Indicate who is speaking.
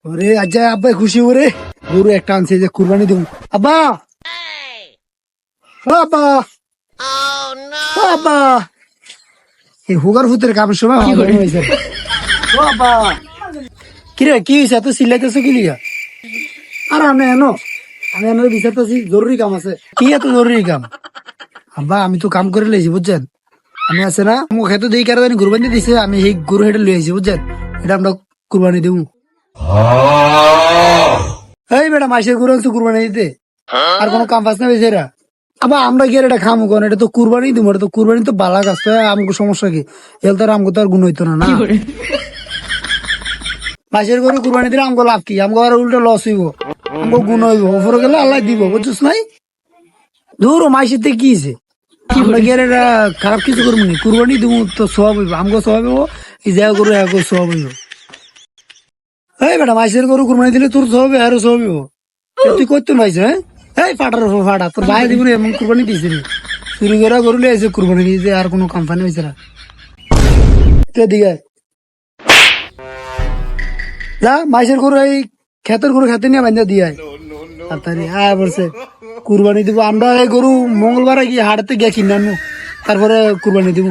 Speaker 1: ওরে আচ্ছা আব্বা খুশি ওরে গরু একটা আনছে যে কুরবানি দেবো আব্বা ও আব্বা ও আব্বা এই হুগার হুতের কামের সময় আমার হয়েছে ও আব্বা কিরে কি হয়েছে এত চিল্লাইতেছো কি লিগা আর আমি এনো বিচারতেছি জরুরি কাম আছে কি এত জরুরি কাম আব্বা আমি তো কাম করে লেছি বুঝছেন আমি আছে না মুখ এত দিই কারণ কুরবানি দিছে আমি এই গরু হেঁটে লই আইছি বুঝছেন এটা আমরা কুরবানি দেবো এই ম্যাডাম মাসের গরু তো কুরবানি দিতে আর কোনো কাম পাস না বেচারা আবার আমরা গিয়ে এটা খামো কোন এটা তো কুরবানি দিব এটা তো কুরবানি তো বালা কাজ তো আমাকে সমস্যা কি এল তার আমগো তো আর গুণ হইতো না না মাসের গরু কুরবানি দিলে আমগো লাভ কি আমগো আর উল্টো লস হইব আমগো গুণ হইব ওপরে গেলে আল্লাহ দিব বুঝছিস নাই ধরো মাসের থেকে কি হয়েছে আমরা গিয়ে এটা খারাপ কিছু করবো নি কুরবানি দিব তো সব হইব আমগো সব হইব এই যা গরু এক সব হইব এই বেটা মাসের গরু কুরবানি দিলে তোর সব হবে আরো সব হইব তুই করতে নাইছে হ্যাঁ এই ফাটার ফাটা তোর ভাই দিব এমন কুরবানি দিয়েছে রে চুরি করে গরু লিয়ে এসে কুরবানি দিয়েছে আর কোনো কোম্পানি হয়েছে না দিকে যা মাসের গরু এই খেতের গরু খেতে নিয়ে বান্ধা দিয়ে তাড়াতাড়ি আয় বলছে কুরবানি দিব আমরা এই গরু মঙ্গলবার গিয়ে হাটতে গিয়ে কিনে আনবো তারপরে কুরবানি দিব